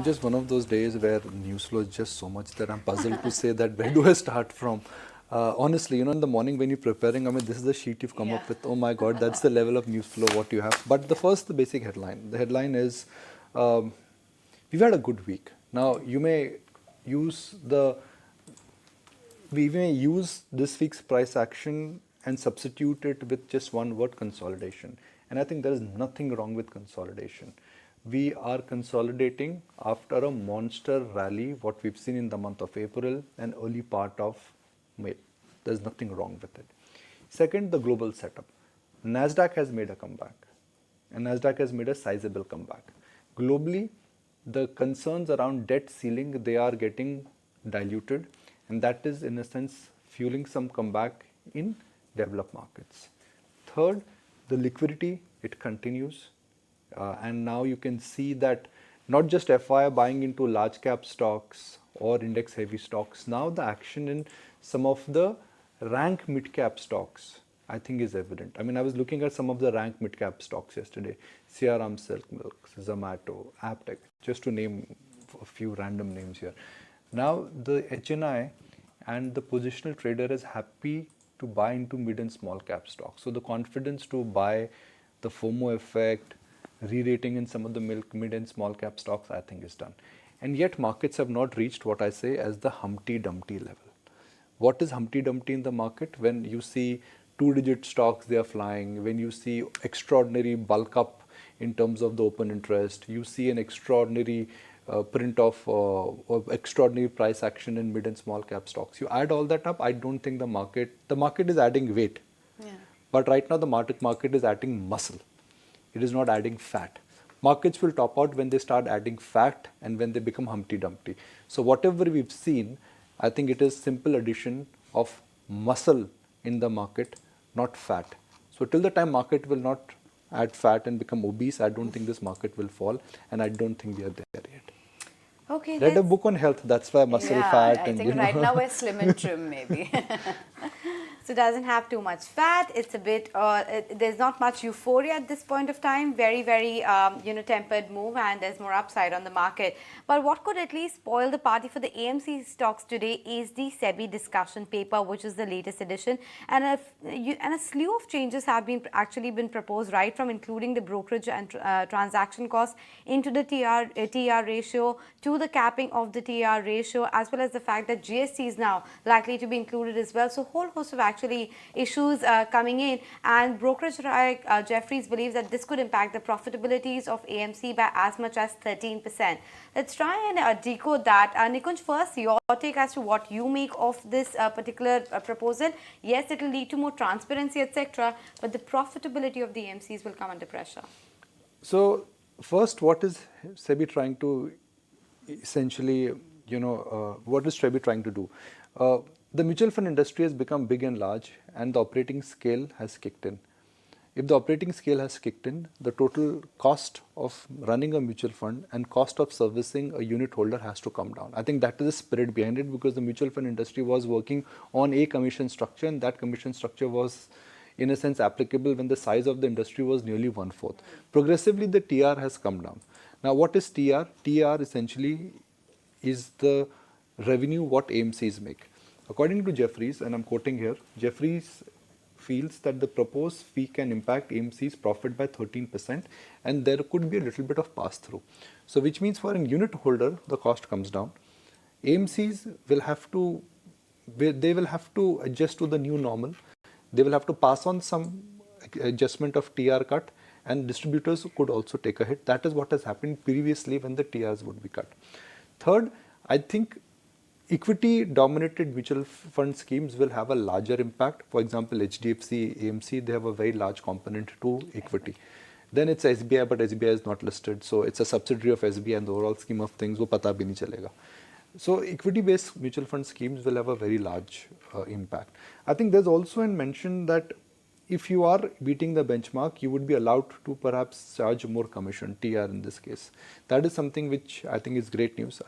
Just one of those days where news flow is just so much that I'm puzzled to say that where do I start from? Honestly, in the morning when you're preparing, this is the sheet you've come up with. Oh my God, that's the level of news flow what you have. But the basic headline. The headline is, we've had a good week. Now you may use the we may use this week's price action and substitute it with just one word: consolidation. And I think there is nothing wrong with consolidation. We are consolidating after a monster rally, what we've seen in the month of April and early part of May. There's nothing wrong with it. Second, the global setup. Nasdaq has made a comeback, and Nasdaq has made a sizable comeback. Globally, the concerns around debt ceiling, they are getting diluted, and that is in a sense fueling some comeback in developed markets. Third, the liquidity, it continues, and now you can see that not just FI buying into large cap stocks or index heavy stocks, now the action in some of the rank mid cap stocks I think is evident. I was looking at some of the rank mid cap stocks yesterday: CRM, Silk Milk, Zomato, Aptech, just to name a few random names here. Now the HNI and the positional trader is happy to buy into mid and small cap stocks. So the confidence to buy, the FOMO effect, re-rating in some of the mid and small cap stocks, I think is done. And yet markets have not reached what I say as the Humpty Dumpty level. What is Humpty Dumpty in the market? When you see two-digit stocks, they are flying. When you see extraordinary bulk up in terms of the open interest, you see an extraordinary print of extraordinary price action in mid and small cap stocks. You add all that up, I don't think the market is adding weight. Yeah. But right now the market is adding muscle. It is not adding fat. Markets will top out when they start adding fat and when they become Humpty Dumpty. So whatever we've seen, I think it is simple addition of muscle in the market, not fat. So till the time market will not add fat and become obese, I don't think this market will fall, and I don't think we are there yet. Okay. Read a book on health, that's why muscle fat. I think right now we're slim and trim maybe. So it doesn't have too much fat. It's a bit, there's not much euphoria at this point of time. Very, very, tempered move, and there's more upside on the market. But what could at least spoil the party for the AMC stocks today is the SEBI discussion paper, which is the latest edition. And a slew of changes have actually been proposed, right from including the brokerage and transaction costs into the TR ratio, to the capping of the TR ratio, as well as the fact that GST is now likely to be included as well. So a whole host of actually issues coming in, and brokerage Jefferies believes that this could impact the profitabilities of AMC by as much as 13%. Let's try and decode that. Nikunj, first your take as to what you make of this particular proposal. Yes, it will lead to more transparency, etc., but the profitability of the AMCs will come under pressure. So first, what is SEBI trying to essentially, what is SEBI trying to do? The mutual fund industry has become big and large, and the operating scale has kicked in. If the operating scale has kicked in, the total cost of running a mutual fund and cost of servicing a unit holder has to come down. I think that is the spirit behind it, because the mutual fund industry was working on a commission structure, and that commission structure was in a sense applicable when the size of the industry was nearly 1/4. Progressively, the TR has come down. Now, what is TR? TR essentially is the revenue what AMCs make. According to Jefferies, and I'm quoting here, Jefferies feels that the proposed fee can impact AMC's profit by 13%, and there could be a little bit of pass-through. So which means for a unit holder, the cost comes down. AMCs will have to adjust to the new normal. They will have to pass on some adjustment of TR cut, and distributors could also take a hit. That is what has happened previously when the TRs would be cut. Third, I think equity dominated mutual fund schemes will have a larger impact. For example, HDFC, AMC, they have a very large component to equity. Then it's SBI, but SBI is not listed, so it's a subsidiary of SBI, and the overall scheme of things wo pata bhi nahi chalega. So equity-based mutual fund schemes will have a very large impact. I think there's also a mention that if you are beating the benchmark, you would be allowed to perhaps charge more commission, TR in this case. That is something which I think is great news.